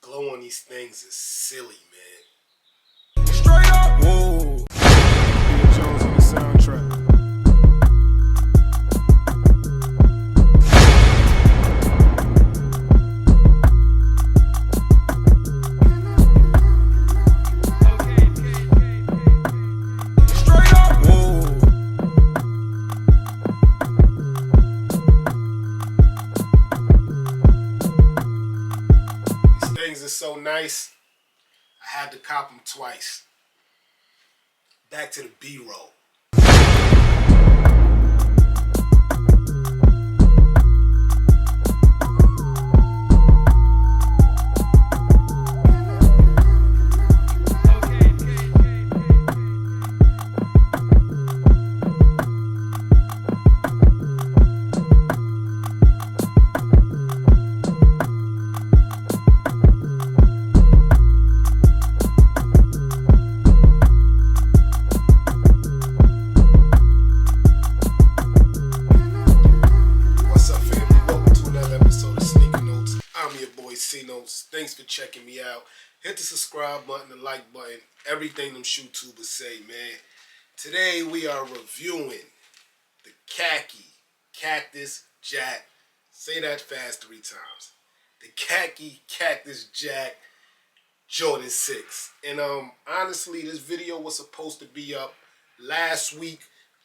glow on these things is silly, man. Straight up! Whoa! Jones on the soundtrack. Things are so nice, I had to cop them twice. Back to the B-roll. Thanks for checking me out. Hit the subscribe button, the like button, everything them YouTubers say, man. Today we are reviewing the KHAKI Cactus Jack. Say that fast 3 times. The KHAKI Cactus Jack Jordan 6. And honestly, this video was supposed to be up last week.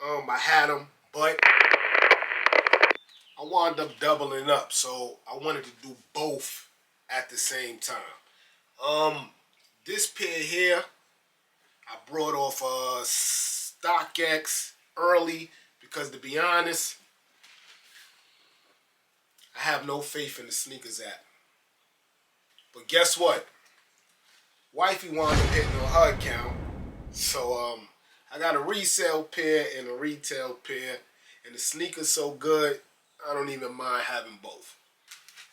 I had them, but I wound up doubling up, so I wanted to do both at the same time. This pair here, I brought off StockX early because, to be honest, I have no faith in the sneakers app. But guess what? Wifey wound up hitting on her account, so I got a resale pair and a retail pair, and the sneakers so good, I don't even mind having both.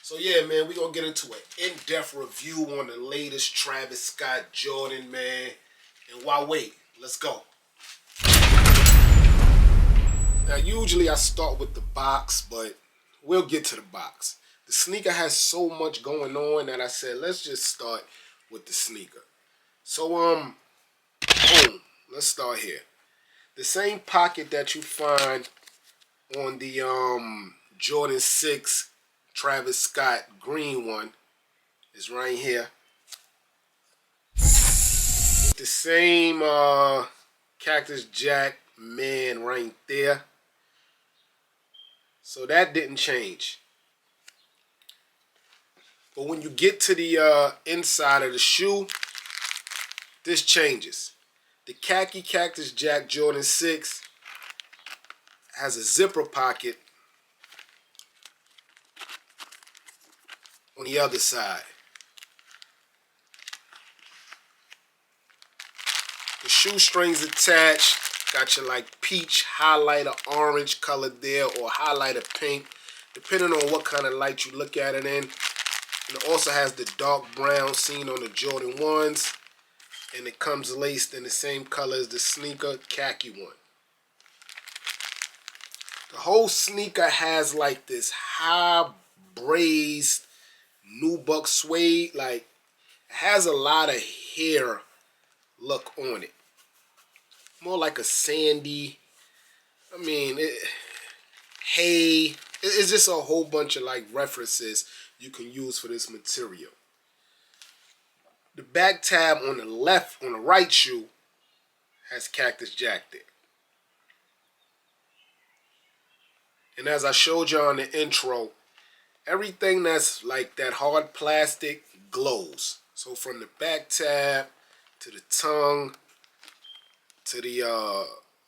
So yeah, man, we're going to get into an in-depth review on the latest Travis Scott Jordan, man. And why wait? Let's go. Now, usually I start with the box, but we'll get to the box. The sneaker has so much going on that I said, let's just start with the sneaker. So, boom, let's start here. The same pocket that you find on the Jordan 6 Travis Scott green one is right here. The same Cactus Jack man right there. So that didn't change. But when you get to the inside of the shoe, this changes. The KHAKI Cactus Jack Jordan 6 has a zipper pocket on the other side. The shoestrings attached, got your like peach highlighter orange color there, or highlighter pink, depending on what kind of light you look at it in. And it also has the dark brown seen on the Jordan 1s, and it comes laced in the same color as the sneaker khaki one. The whole sneaker has like this high braised nubuck suede, like it has a lot of hair look on it. More like a sandy, it's just a whole bunch of like references you can use for this material. The back tab on the right shoe has Cactus Jack there. And as I showed you on the intro, everything that's like that hard plastic glows. So from the back tab to the tongue to the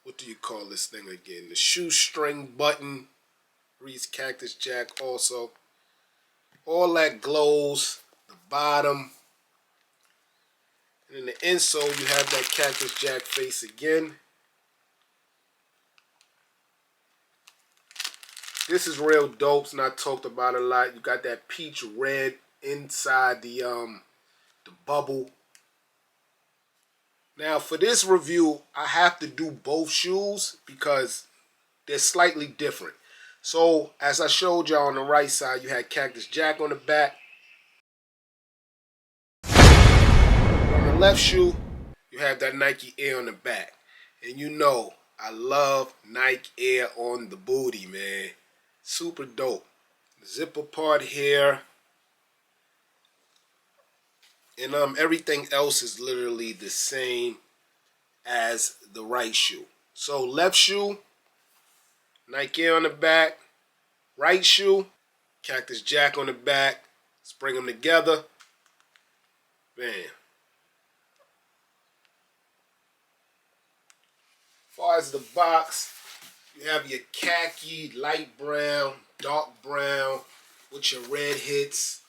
what do you call this thing again? The shoestring button reads Cactus Jack also. All that glows. The bottom. And in the insole you have that Cactus Jack face again. This is real dope. It's not talked about a lot. You got that peach red inside the bubble. Now for this review, I have to do both shoes because they're slightly different. So as I showed y'all on the right side, you had Cactus Jack on the back. left shoe, you have that Nike Air on the back. And you know, I love Nike Air on the booty, man. Super dope. Zipper part here. And everything else is literally the same as the right shoe. So left shoe, Nike Air on the back. Right shoe, Cactus Jack on the back. Let's bring them together. Bam. As far as the box, you have your khaki, light brown, dark brown, with your red hits.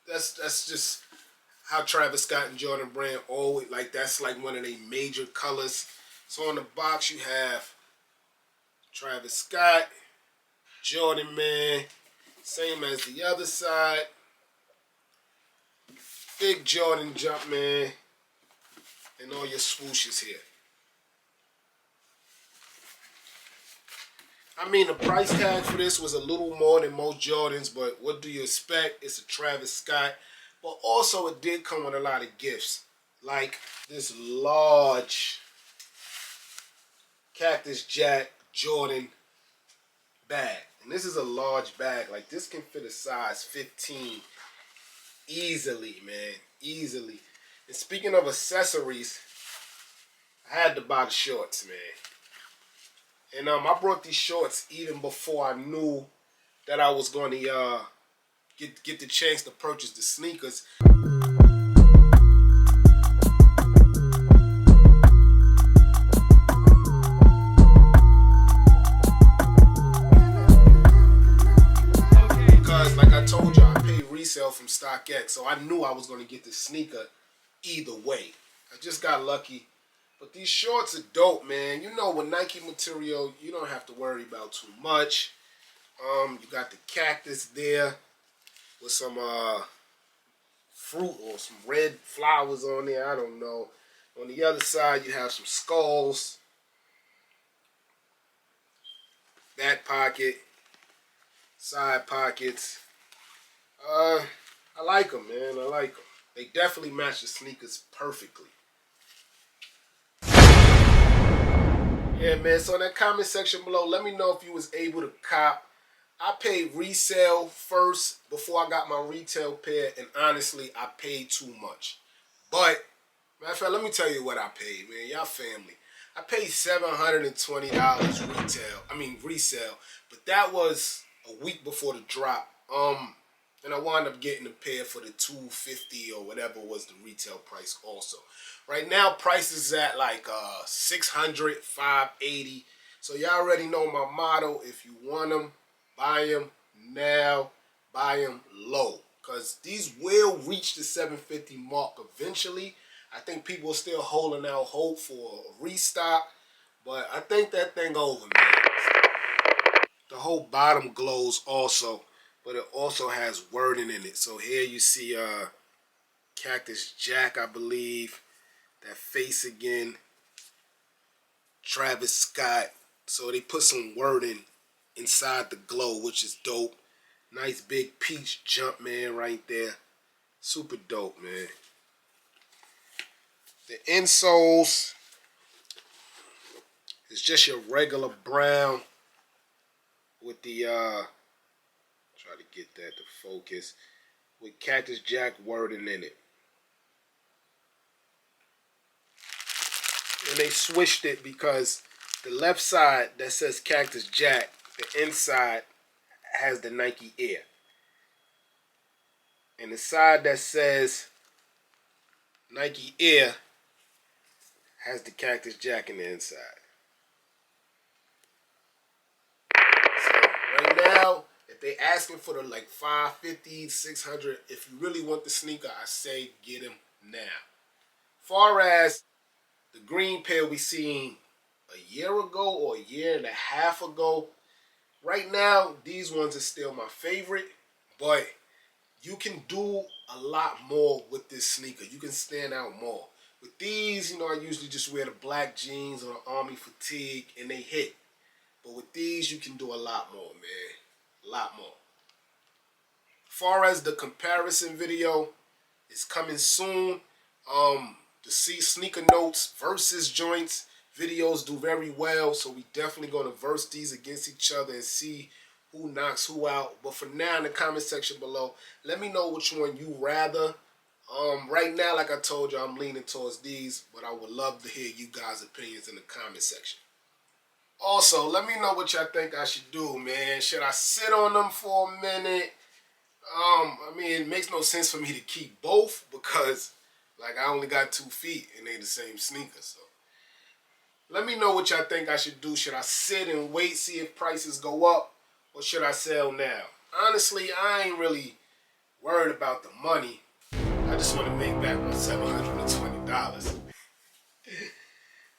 That's just how Travis Scott and Jordan Brand always, like, that's like one of their major colors. So on the box you have Travis Scott, Jordan Man, same as the other side. Big Jordan Jumpman, and all your swooshes here. I mean, the price tag for this was a little more than most Jordans, but what do you expect? It's a Travis Scott. But also it did come with a lot of gifts, like this large Cactus Jack Jordan bag. And this is a large bag. Like, this can fit a size 15 easily, man. Easily. And speaking of accessories, I had to buy the shorts, man. And I brought these shorts even before I knew that I was going to get the chance to purchase the sneakers. Because, like I told you, I paid resale from StockX, so I knew I was going to get the sneaker either way. I just got lucky. But these shorts are dope, man. You know, with Nike material, you don't have to worry about too much. You got the cactus there with some fruit or some red flowers on there. I don't know. On the other side, you have some skulls. Back pocket. Side pockets. I like them, man. I like them. They definitely match the sneakers perfectly. Yeah, man, so in that comment section below, let me know if you was able to cop. I paid resale first before I got my retail pair, and honestly, I paid too much. But, matter of fact, let me tell you what I paid, man. Y'all family. I paid $720 resale, but that was a week before the drop. And I wound up getting a pair for the $250 or whatever was the retail price also. Right now, price is at like $600, $580. So y'all already know my motto. If you want them, buy them now, buy them low. Because these will reach the $750 mark eventually. I think people are still holding out hope for a restock. But I think that thing over, man. The whole bottom glows also. But it also has wording in it. So here you see Cactus Jack, I believe. That face again. Travis Scott. So they put some wording inside the glow, which is dope. Nice big peach jump, man, right there. Super dope, man. The insoles is just your regular brown with the try to get that to focus, with Cactus Jack wording in it. And they switched it because the left side that says Cactus Jack, the inside has the Nike Air. And the side that says Nike Air has the Cactus Jack in the inside. So right now, if they asking for the like $550, $600, if you really want the sneaker, I say get them now. Far as the green pair we seen a year ago or a year and a half ago, right now these ones are still my favorite, but you can do a lot more with this sneaker. You can stand out more. With these, you know, I usually just wear the black jeans or the army fatigue and they hit. But with these, you can do a lot more, man. A lot more. Far as the comparison video, it's coming soon. The sneaker notes versus joints videos do very well, so we definitely gonna verse these against each other and see who knocks who out. But for now, in the comment section below, let me know which one you rather. Right now, like I told you, I'm leaning towards these, but I would love to hear you guys' opinions in the comment section. Also, let me know what y'all think I should do, man. Should I sit on them for a minute? I mean, it makes no sense for me to keep both because, like, I only got 2 feet and they the same sneakers. So, let me know what y'all think I should do. Should I sit and wait, see if prices go up, or should I sell now? Honestly, I ain't really worried about the money. I just want to make back my $720.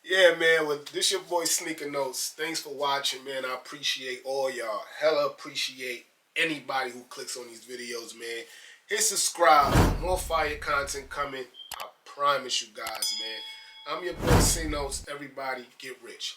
Yeah, man, well, this your boy Sneaker Notes. Thanks for watching, man. I appreciate all y'all. Hella appreciate anybody who clicks on these videos, man. Hit subscribe. More fire content coming. I promise you guys, man. I'm your boy C Notes. Everybody get rich.